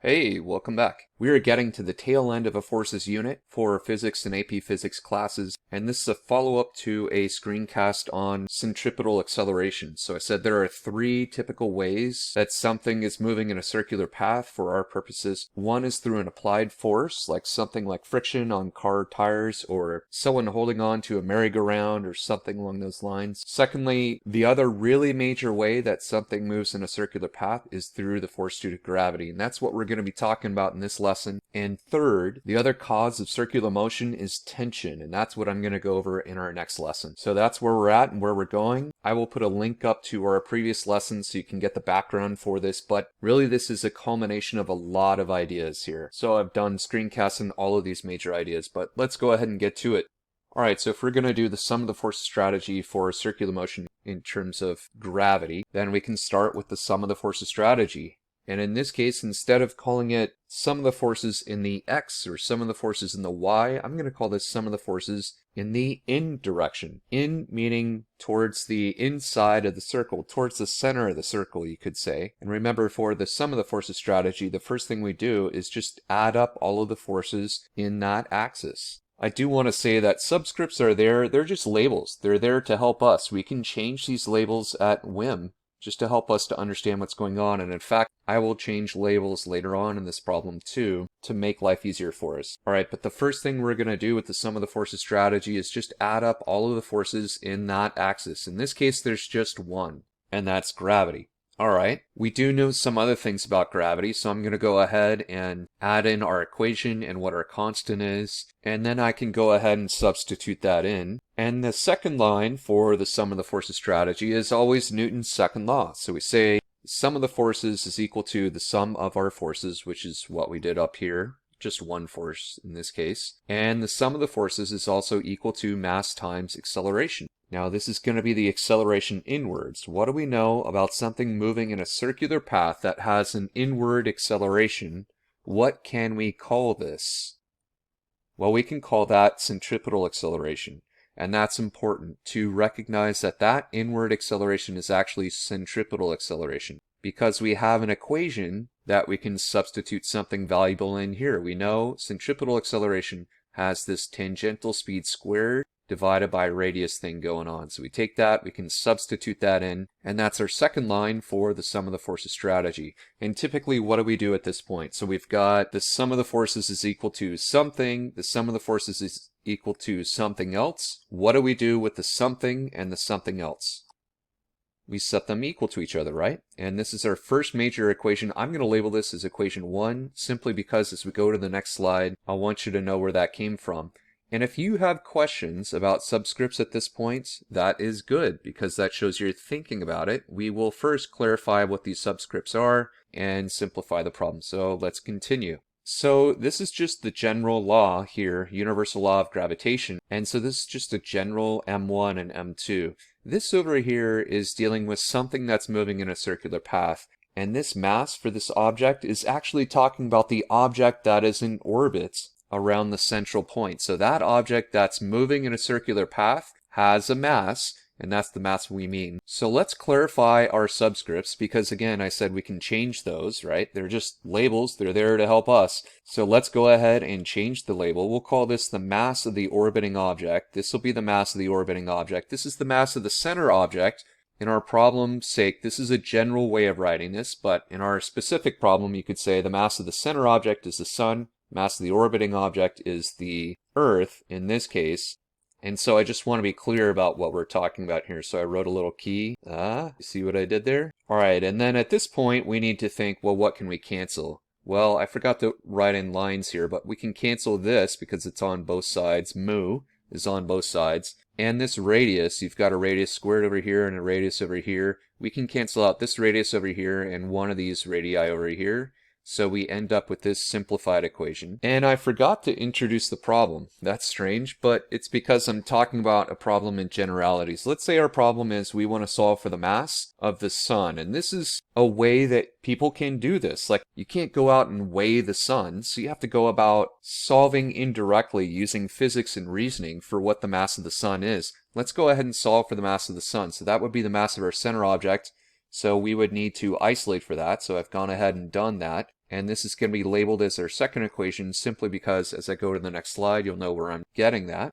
Hey, welcome back. We are getting to the tail end of a forces unit for physics and AP physics classes, and this is a follow-up to a screencast on centripetal acceleration. So I said there are three typical ways that something is moving in a circular path for our purposes. One is through an applied force, like something like friction on car tires, or someone holding on to a merry-go-round, or something along those lines. Secondly, the other really major way that something moves in a circular path is through the force due to gravity, and that's what we're going to be talking about in this lesson. And third, the other cause of circular motion is tension, and that's what I'm going to go over in our next lesson. So that's where we're at and where we're going. I will put a link up to our previous lesson so you can get the background for this, but really this is a culmination of a lot of ideas here. So I've done screencasts on all of these major ideas, but let's go ahead and get to it. Alright, so if we're going to do the sum of the forces strategy for circular motion in terms of gravity, then we can start with the sum of the forces strategy. And in this case, instead of calling it sum of the forces in the x or sum of the forces in the y, I'm going to call this sum of the forces in the in direction. In meaning towards the inside of the circle, towards the center of the circle, you could say. And remember, for the sum of the forces strategy, the first thing we do is just add up all of the forces in that axis. I do want to say that subscripts are there. They're just labels. They're there to help us. We can change these labels at whim just to help us to understand what's going on. And in fact, I will change labels later on in this problem too to make life easier for us. All right, but the first thing we're going to do with the sum of the forces strategy is just add up all of the forces in that axis. In this case, there's just one, and that's gravity. All right, we do know some other things about gravity, so I'm going to go ahead and add in our equation and what our constant is, and then I can go ahead and substitute that in. And the second line for the sum of the forces strategy is always Newton's second law. So we say the sum of the forces is equal to the sum of our forces, which is what we did up here. Just one force in this case. And the sum of the forces is also equal to mass times acceleration. Now this is going to be the acceleration inwards. What do we know about something moving in a circular path that has an inward acceleration? What can we call this? Well, we can call that centripetal acceleration. And that's important to recognize that that inward acceleration is actually centripetal acceleration, because we have an equation that we can substitute something valuable in here. We know centripetal acceleration has this tangential speed squared divided by radius thing going on. So we take that, we can substitute that in, and that's our second line for the sum of the forces strategy. And typically, what do we do at this point? So we've got the sum of the forces is equal to something, the sum of the forces is equal to something else. What do we do with the something and the something else? We set them equal to each other, right? And this is our first major equation. I'm going to label this as equation 1, simply because as we go to the next slide, I want you to know where that came from. And if you have questions about subscripts at this point, that is good, because that shows you're thinking about it. We will first clarify what these subscripts are and simplify the problem. So let's continue. So this is just the general law here, universal law of gravitation. And so this is just a general M1 and M2. This over here is dealing with something that's moving in a circular path. And this mass for this object is actually talking about the object that is in orbit around the central point. So that object that's moving in a circular path has a mass, and that's the mass we mean. So let's clarify our subscripts, because again, I said we can change those, right? They're just labels, they're there to help us. So let's go ahead and change the label. We'll call this the mass of the orbiting object. This will be the mass of the orbiting object. This is the mass of the center object. In our problem's sake, this is a general way of writing this, but in our specific problem, you could say the mass of the center object is the sun, mass of the orbiting object is the Earth in this case. And so I just want to be clear about what we're talking about here. So I wrote a little key. You see what I did there? All right, and then at this point, we need to think, well, what can we cancel? Well, I forgot to write in lines here, but we can cancel this because it's on both sides. Mu is on both sides. And this radius, you've got a radius squared over here and a radius over here. We can cancel out this radius over here and one of these radii over here. So we end up with this simplified equation. And I forgot to introduce the problem. That's strange, but it's because I'm talking about a problem in generalities. Let's say our problem is we want to solve for the mass of the sun. And this is a way that people can do this. Like, you can't go out and weigh the sun, so you have to go about solving indirectly using physics and reasoning for what the mass of the sun is. Let's go ahead and solve for the mass of the sun. So that would be the mass of our center object. So we would need to isolate for that. So I've gone ahead and done that. And this is going to be labeled as our second equation simply because as I go to the next slide, you'll know where I'm getting that.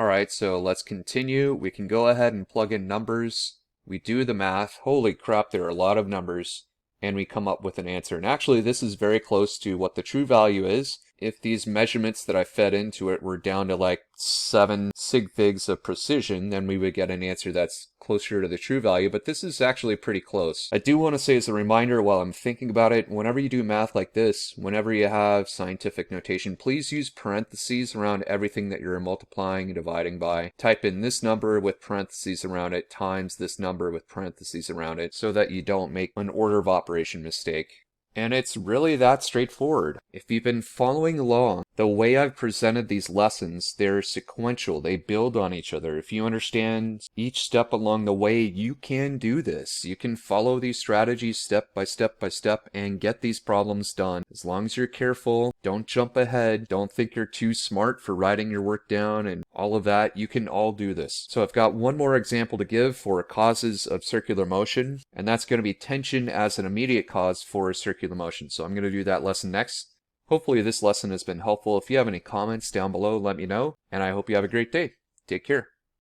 Alright, so let's continue. We can go ahead and plug in numbers. We do the math. Holy crap, there are a lot of numbers. And we come up with an answer. And actually, this is very close to what the true value is. If these measurements that I fed into it were down to like 7 sig figs of precision, then we would get an answer that's closer to the true value, but this is actually pretty close. I do want to say as a reminder while I'm thinking about it, whenever you do math like this, whenever you have scientific notation, please use parentheses around everything that you're multiplying and dividing by. Type in this number with parentheses around it times this number with parentheses around it so that you don't make an order of operation mistake. And it's really that straightforward. If you've been following along, the way I've presented these lessons, they're sequential. They build on each other. If you understand each step along the way, you can do this. You can follow these strategies step by step by step and get these problems done. As long as you're careful, don't jump ahead, don't think you're too smart for writing your work down and all of that, you can all do this. So I've got one more example to give for causes of circular motion, and that's going to be tension as an immediate cause for circular motion. So I'm going to do that lesson next. Hopefully this lesson has been helpful. If you have any comments down below, let me know, and I hope you have a great day. Take care.